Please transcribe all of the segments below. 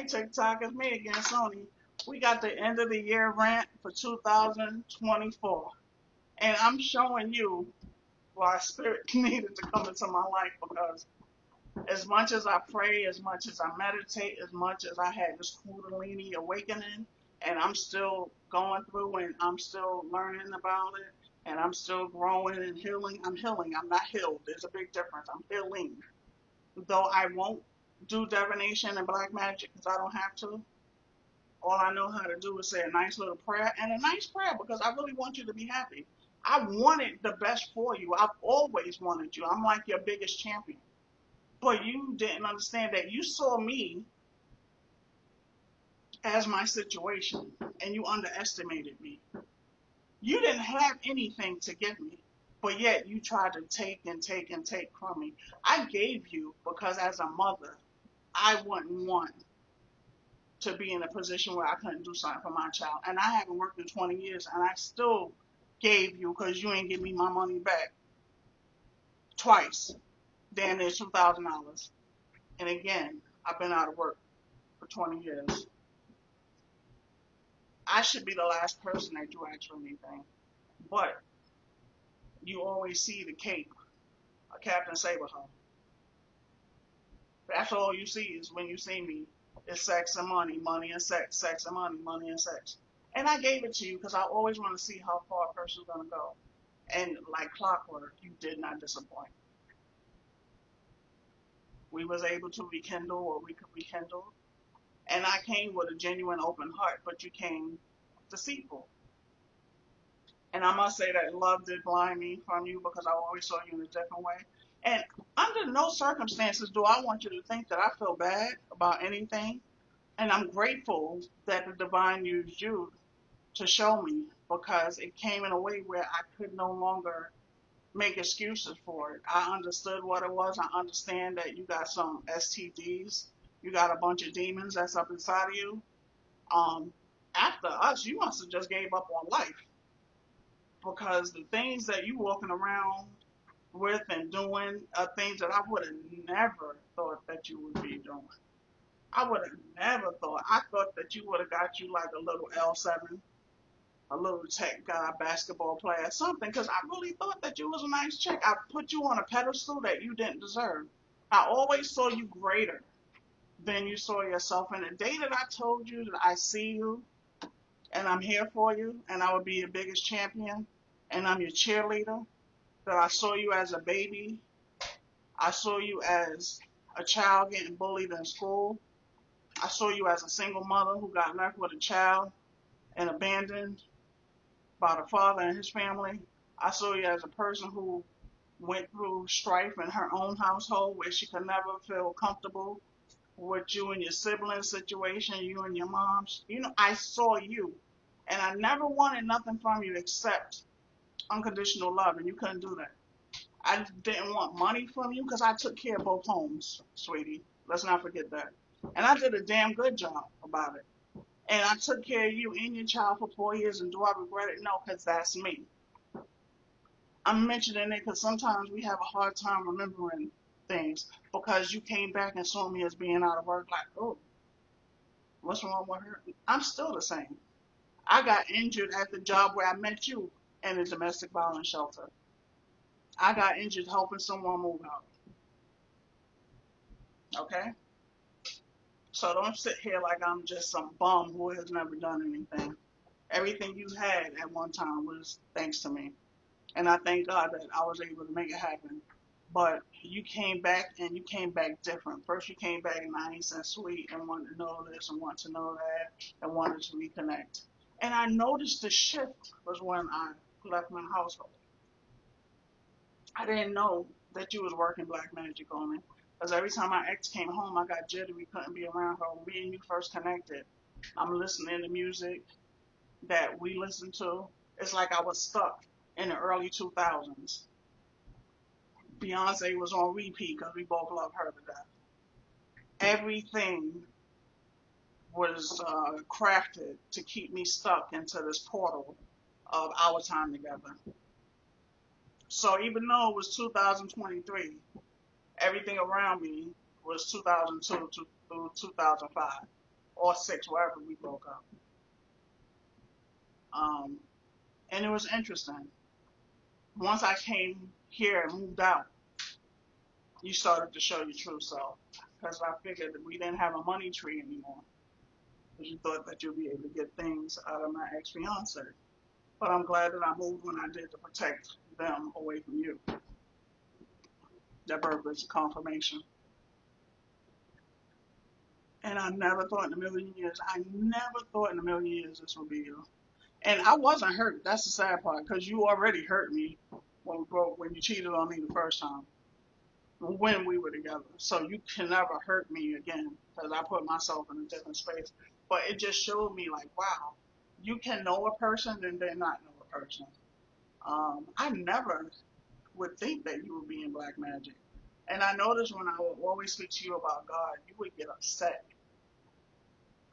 Hey, TikTok, it's me again, Sony. We got the end of the year rant for 2024. And I'm showing you why spirit needed to come into my life because as much as I pray, as much as I meditate, as much as I had this Kundalini awakening, and I'm still going through and I'm still learning about it, and I'm still growing and healing. I'm healing. I'm not healed. There's a big difference. I'm healing. Though I won't do divination and black magic because I don't have to. All I know how to do is say a nice little prayer and a nice prayer because I really want you to be happy. I wanted the best for you. I've always wanted you. I'm like your biggest champion. But you didn't understand that you saw me as my situation and you underestimated me. You didn't have anything to give me, but yet you tried to take and take and take from me. I gave you because as a mother, I wouldn't want to be in a position where I couldn't do something for my child. And I haven't worked in 20 years and I still gave you because you ain't give me my money back twice. Damn near $2,000. And again, I've been out of work for 20 years. I should be the last person that you ask for anything. But you always see the cape, a Captain Saberhawk. That's all you see is when you see me. It's sex and money, money and sex, sex and money, money and sex. And I gave it to you because I always want to see how far a person's going to go. And like clockwork, you did not disappoint. We was able to rekindle what we could rekindle. And I came with a genuine open heart, but you came deceitful. And I must say that love did blind me from you because I always saw you in a different way. And under no circumstances do I want you to think that I feel bad about anything. And I'm grateful that the divine used you to show me because it came in a way where I could no longer make excuses for it. I understood what it was. I understand that you got some STDs. You got a bunch of demons that's up inside of you. Um, After us, you must have just gave up on life because the things that you walking around with and doing are things that I would have never thought that you would be doing. I would have never thought. I thought that you would have got you like a little L7, a little tech guy, basketball player, something, because I really thought that you was a nice chick. I put you on a pedestal that you didn't deserve. I always saw you greater than you saw yourself. And the day that I told you that I see you and I'm here for you and I will be your biggest champion and I'm your cheerleader, that I saw you as a baby, I saw you as a child getting bullied in school, I saw you as a single mother who got left with a child and abandoned by the father and his family. I saw you as a person who went through strife in her own household where she could never feel comfortable with you and your sibling situation, you and your mom's. You know, I saw you. And I never wanted nothing from you except unconditional love, and you couldn't do that. I didn't want money from you because I took care of both homes, sweetie. Let's not forget that. And I did a damn good job about it. And I took care of you and your child for 4 years, and do I regret it? No, because that's me. I'm mentioning it because sometimes we have a hard time remembering things because you came back and saw me as being out of work, like, oh, what's wrong with her? I'm still the same. I got injured at the job where I met you in a domestic violence shelter. I got injured helping someone move out. Okay? So don't sit here like I'm just some bum who has never done anything. Everything you had at one time was thanks to me. And I thank God that I was able to make it happen. But you came back and you came back different. First you came back nice and sweet and wanted to know this and wanted to know that and wanted to reconnect. And I noticed the shift was when I left my household. I didn't know that you was working black magic on me. Because every time my ex came home, I got jittery, couldn't be around her. When me and you first connected, I'm listening to music that we listened to. It's like I was stuck in the early 2000s. Beyonce was on repeat because we both love her to death. Everything was crafted to keep me stuck into this portal of our time together. So even though it was 2023, everything around me was 2002 through 2005. or 6, wherever we broke up. And it was interesting. Once I came here and moved out, you started to show your true self. Because I figured that we didn't have a money tree anymore. Because you thought that you'd be able to get things out of my ex-fiance. But I'm glad that I moved when I did to protect them away from you. That birth is confirmation. And I never thought in a million years, this would be you. And I wasn't hurt. That's the sad part, because you already hurt me when you cheated on me the first time, when we were together. So you can never hurt me again, because I put myself in a different space. But it just showed me, like, wow, you can know a person and then not know a person. I never would think that you would be in black magic. And I noticed when I would always speak to you about God, you would get upset.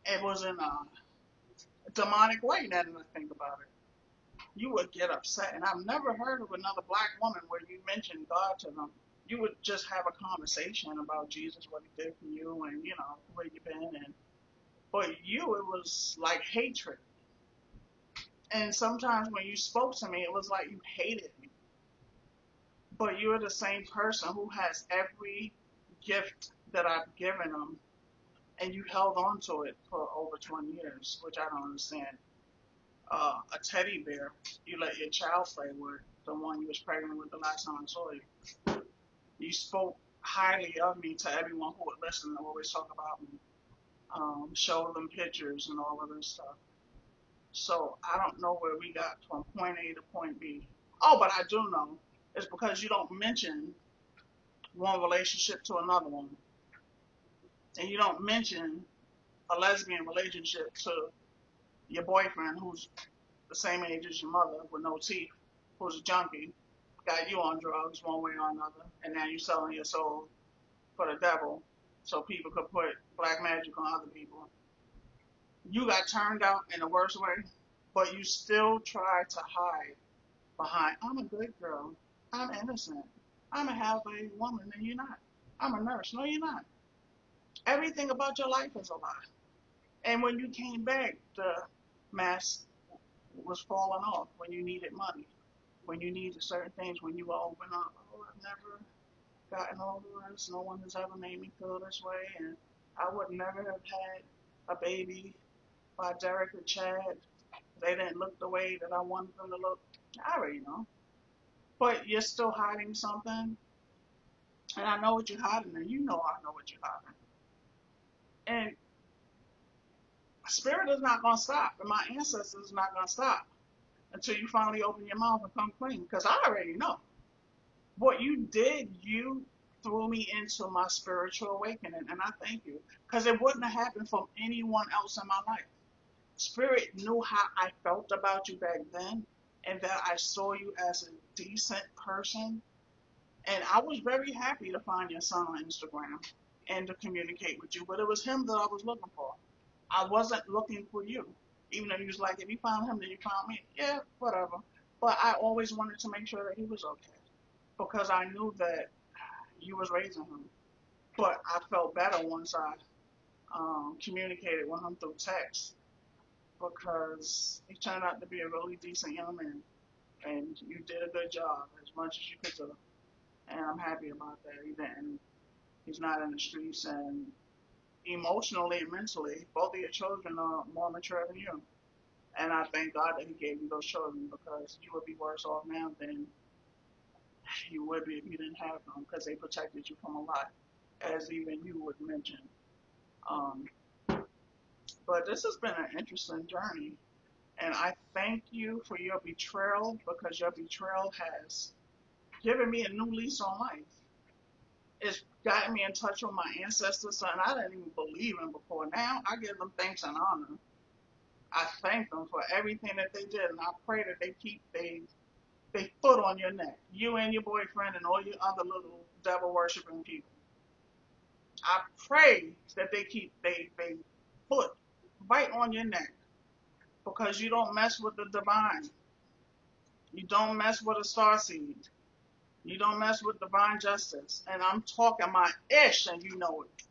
It was in a demonic way, now that I think about it. You would get upset. And I've never heard of another black woman where you mentioned God to them. You would just have a conversation about Jesus, what he did for you, and, where you've been. And for you, it was like hatred. And sometimes when you spoke to me, it was like you hated me. But you're the same person who has every gift that I've given them, and you held on to it for over 20 years, which I don't understand. A teddy bear you let your child play with, the one you was pregnant with the last time I saw you. You spoke highly of me to everyone who would listen and always talk about me, show them pictures and all of this stuff. So I don't know where we got from point A to point B. Oh, but I do know it's because you don't mention one relationship to another one. And you don't mention a lesbian relationship to your boyfriend who's the same age as your mother with no teeth, who's a junkie, got you on drugs one way or another, and now you're selling your soul for the devil so people could put black magic on other people. You got turned out in the worst way, but you still try to hide behind, I'm a good girl, I'm innocent, I'm a halfway woman, and you're not. I'm a nurse. No, you're not. Everything about your life is a lie. And when you came back, the mask was falling off when you needed money, when you needed certain things, when you all went up. Oh, I've never gotten over this. No one has ever made me feel this way. And I would never have had a baby by Derek or Chad. They didn't look the way that I wanted them to look. I already know. But you're still hiding something. And I know what you're hiding. And you know I know what you're hiding. And spirit is not going to stop. And my ancestors is not going to stop until you finally open your mouth and come clean. Because I already know. What you did, you threw me into my spiritual awakening. And I thank you. Because it wouldn't have happened from anyone else in my life. Spirit knew how I felt about you back then. And that I saw you as a decent person. And I was very happy to find your son on Instagram and to communicate with you. But it was him that I was looking for. I wasn't looking for you. Even though you was like, if you found him, then you found me. Yeah, whatever. But I always wanted to make sure that he was okay. Because I knew that you was raising him. But I felt better once I communicated with him through text. Because he turned out to be a really decent young man. And you did a good job, as much as you could do. And I'm happy about that. He's not in the streets, and emotionally and mentally, both of your children are more mature than you. And I thank God that he gave you those children, because you would be worse off now than you would be if you didn't have them, because they protected you from a lot, as even you would mention. Um, but this has been an interesting journey. And I thank you for your betrayal, because your betrayal has given me a new lease on life. It's gotten me in touch with my ancestors, and I didn't even believe in before. Now I give them thanks and honor. I thank them for everything that they did, and I pray that they keep they foot on your neck, you and your boyfriend and all your other little devil worshiping people. I pray that they keep they foot right on your neck, because you don't mess with the divine. You don't mess with a star seed. You don't mess with divine justice. And I'm talking my ish, and you know it.